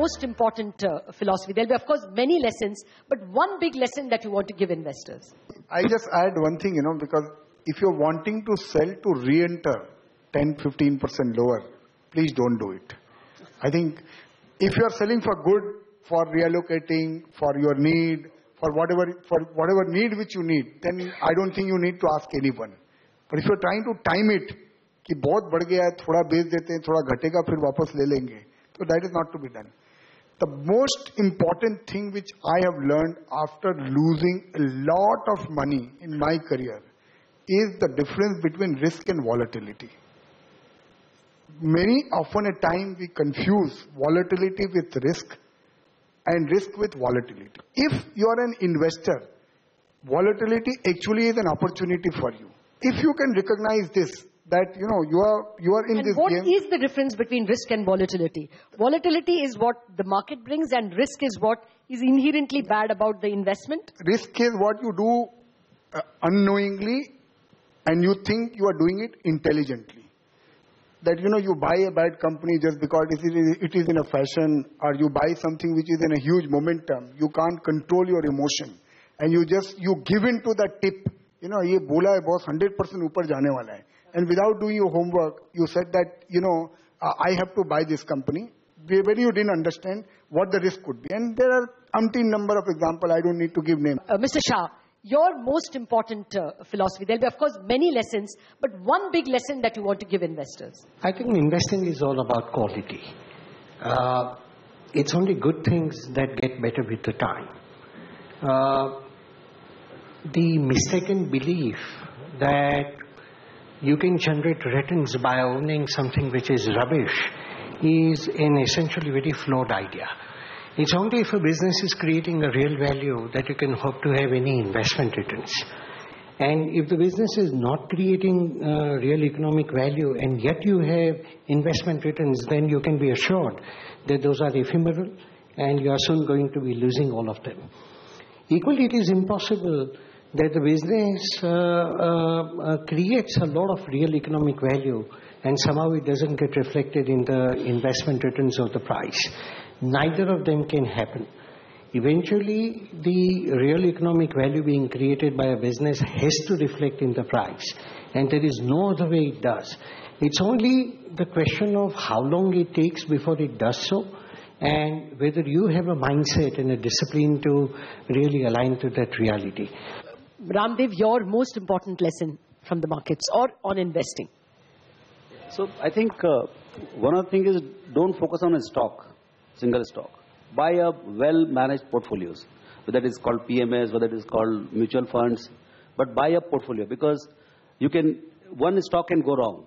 most important philosophy? There'll be, of course, many lessons, but one big lesson that you want to give investors. I just add one thing, because if you're wanting to sell to re-enter 10-15% lower, please don't do it. I think if you're selling for good, for reallocating, for your need, for whatever need which you need, then I don't think you need to ask anyone. But if you're trying to time it, कि बहुत बढ़ गया है, थोड़ा बेच देते हैं, थोड़ा घटेगा, फिर वापस ले लेंगे, so that is not to be done. The most important thing which I have learned after losing a lot of money in my career is the difference between risk and volatility. Many often a time we confuse volatility with risk and risk with volatility. If you are an investor, volatility actually is an opportunity for you. If you can recognize this, that you are in this game. And what is the difference between risk and volatility? Volatility is what the market brings, and risk is what is inherently bad about the investment. Risk is what you do unknowingly, and you think you are doing it intelligently. That you buy a bad company just because it is in a fashion, or you buy something which is in a huge momentum. You can't control your emotion, and you give in to that tip. ये बोला है boss 100% ऊपर जाने वाला है. And without doing your homework, you said that, I have to buy this company. When you didn't understand what the risk could be. And there are umpteen number of examples, I don't need to give names. Mr. Shah, your most important philosophy, there'll be, of course, many lessons, but one big lesson that you want to give investors. I think investing is all about quality. It's only good things that get better with the time. The mistaken belief that you can generate returns by owning something which is rubbish is an essentially very flawed idea. It's only if a business is creating a real value that you can hope to have any investment returns. And if the business is not creating real economic value and yet you have investment returns, then you can be assured that those are ephemeral and you are soon going to be losing all of them. Equally, it is impossible that the business creates a lot of real economic value and somehow it doesn't get reflected in the investment returns of the price. Neither of them can happen. Eventually, the real economic value being created by a business has to reflect in the price, and there is no other way it does. It's only the question of how long it takes before it does so, and whether you have a mindset and a discipline to really align to that reality. Raamdeo, your most important lesson from the markets or on investing? So I think one of the things is don't focus on a stock, single stock. Buy a well-managed portfolios, whether it is called PMS, whether it is called mutual funds, but buy a portfolio because one stock can go wrong,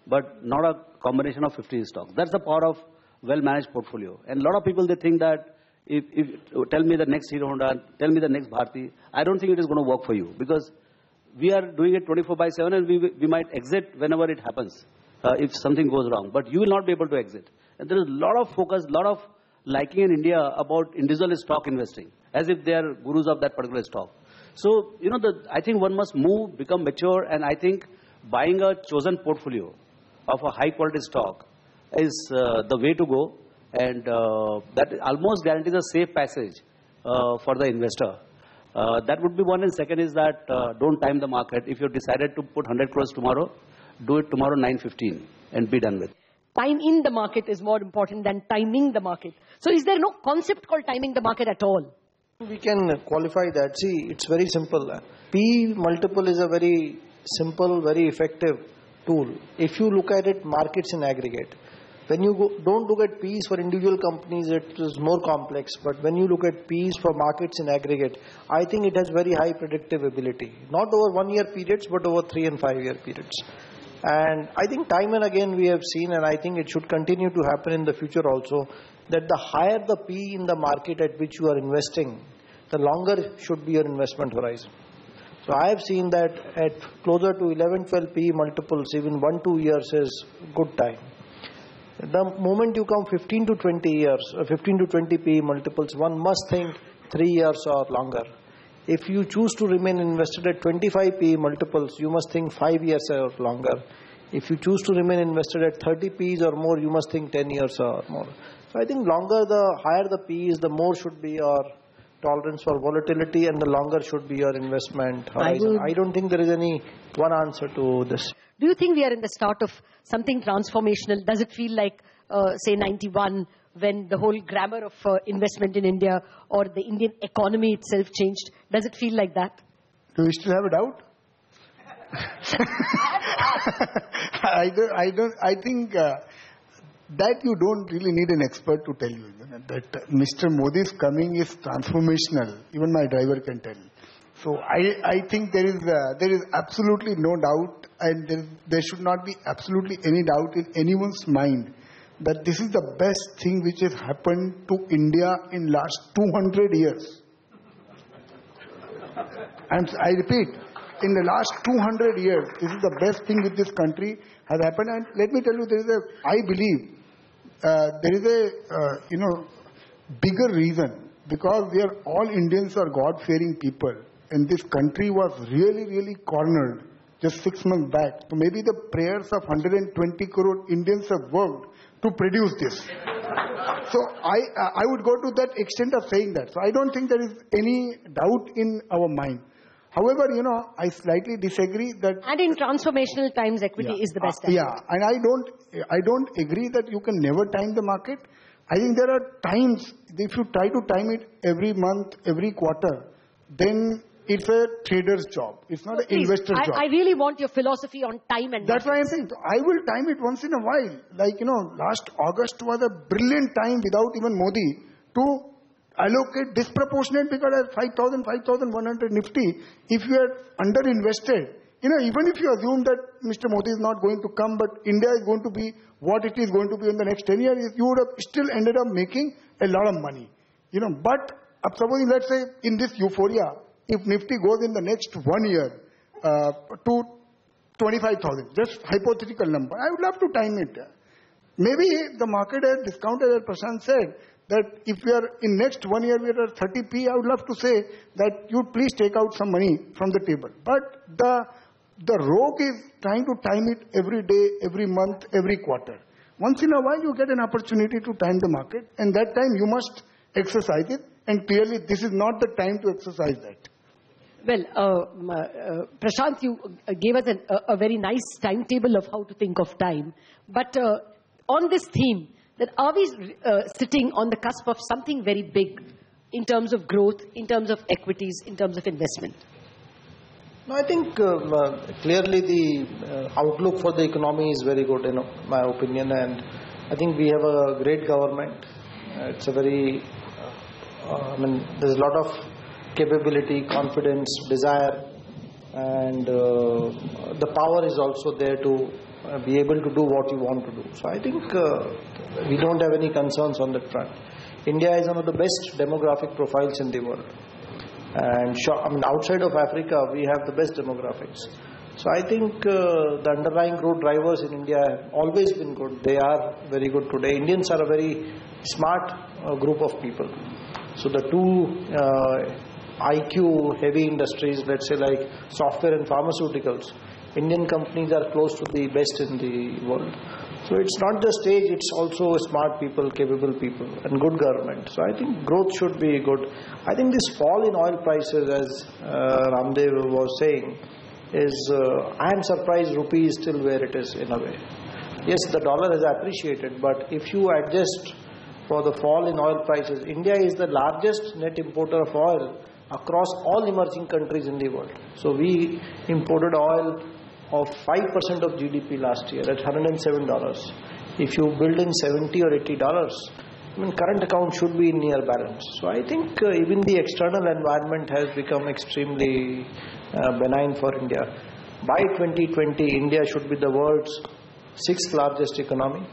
but not a combination of 50 stocks. That's the power of well-managed portfolio. And a lot of people, they think that if tell me the next Hero Honda, tell me the next Bharti, I don't think it is going to work for you because we are doing it 24/7 and we might exit whenever it happens if something goes wrong. But you will not be able to exit. And there is a lot of focus, a lot of liking in India about individual stock investing as if they are gurus of that particular stock. So, I think one must move, become mature, and I think buying a chosen portfolio of a high quality stock is the way to go. And that almost guarantees a safe passage for the investor. That would be one. And second is that don't time the market. If you've decided to put 100 crores tomorrow, do it tomorrow 9:15 and be done with. Time in the market is more important than timing the market. So is there no concept called timing the market at all? We can qualify that. See, it's very simple. P multiple is a very simple, very effective tool. If you look at it, markets in aggregate. When you don't look at P's for individual companies, it is more complex. But when you look at P's for markets in aggregate, I think it has very high predictive ability. Not over 1 year periods, but over 3 and 5 year periods. And I think time and again we have seen, and I think it should continue to happen in the future also, that the higher the P in the market at which you are investing, the longer should be your investment horizon. So I have seen that at closer to 11-12 P multiples, even 1-2 years is good time. The moment you come 15 to 20 years, 15 to 20 P multiples, one must think 3 years or longer. If you choose to remain invested at 25 P multiples, you must think 5 years or longer. If you choose to remain invested at 30 Ps or more, you must think 10 years or more. So I think higher the Ps, the more should be your tolerance for volatility and the longer should be your investment horizon. I don't think there is any one answer to this. Do you think we are in the start of something transformational? Does it feel like, say, 91, when the whole grammar of investment in India or the Indian economy itself changed? Does it feel like that? Do you still have a doubt? I think that you don't really need an expert to tell you that Mr. Modi's coming is transformational. Even my driver can tell. So I think there is absolutely no doubt, and there should not be absolutely any doubt in anyone's mind that this is the best thing which has happened to India in last 200 years. And I repeat, in the last 200 years, this is the best thing with this country has happened. And let me tell you, I believe there is a bigger reason, because we are all Indians are God-fearing people, and this country was really, really cornered just 6 months back. So maybe the prayers of 120 crore Indians have worked to produce this. So I would go to that extent of saying that. So I don't think there is any doubt in our mind. However, I slightly disagree that... And in transformational times, equity is the best time. Yeah, and I don't agree that you can never time the market. I think there are times, if you try to time it every month, every quarter, then it's a trader's job. It's not an investor's job. I really want your philosophy on time and That's why I'm saying, I will time it once in a while. Like, last August was a brilliant time without even Modi to allocate disproportionate, because at 5,100 Nifty, if you are underinvested, even if you assume that Mr. Modi is not going to come, but India is going to be what it is going to be in the next 10 years, you would have still ended up making a lot of money. But supposing, let's say, in this euphoria, if Nifty goes in the next 1 year to 25,000, just hypothetical number, I would love to time it. Maybe the market has discounted, as Prashant said, that if we are in next 1 year we are at 30p, I would love to say that you please take out some money from the table. But the rogue is trying to time it every day, every month, every quarter. Once in a while you get an opportunity to time the market, and that time you must exercise it, and clearly this is not the time to exercise that. Well, Prashant, you gave us a very nice timetable of how to think of time. But on this theme, that are we sitting on the cusp of something very big in terms of growth, in terms of equities, in terms of investment? No, I think clearly the outlook for the economy is very good, in my opinion, and I think we have a great government. It's a very, there's a lot of capability, confidence, desire, and the power is also there to be able to do what you want to do. So I think we don't have any concerns on that front. India is one of the best demographic profiles in the world. And outside of Africa, we have the best demographics. So I think the underlying growth drivers in India have always been good. They are very good today. Indians are a very smart group of people. So the two IQ heavy industries, let's say like software and pharmaceuticals, Indian companies are close to the best in the world. So it's not just age, it's also smart people, capable people, and good government. So I think growth should be good. I think this fall in oil prices, as Raamdeo was saying, is I am surprised rupee is still where it is in a way. Yes, the dollar has appreciated, but if you adjust for the fall in oil prices, India is the largest net importer of oil across all emerging countries in the world. So we imported oil of 5% of GDP last year at $107. If you build in $70 or $80, current account should be in near balance. So I think even the external environment has become extremely benign for India. By 2020, India should be the world's 6th largest economy.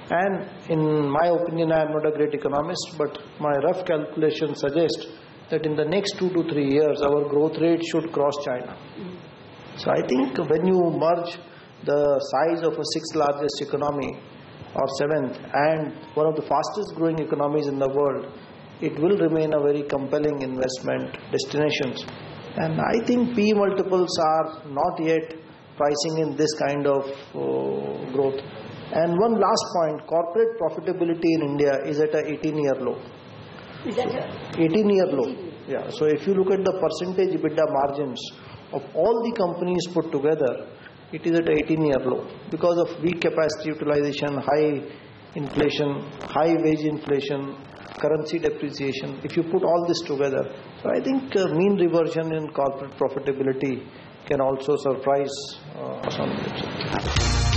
And in my opinion, I am not a great economist, but my rough calculations suggest that in the next 2 to 3 years, our growth rate should cross China. So I think when you merge the size of a 6th largest economy or 7th and one of the fastest growing economies in the world, it will remain a very compelling investment destinations. And I think PE multiples are not yet pricing in this kind of growth. And one last point, corporate profitability in India is at a 18-year low. Is that 18-year low. Yeah. So if you look at the percentage EBITDA margins of all the companies put together, it is at an 18-year low because of weak capacity utilization, high inflation, high wage inflation, currency depreciation. If you put all this together, so I think mean reversion in corporate profitability can also surprise some.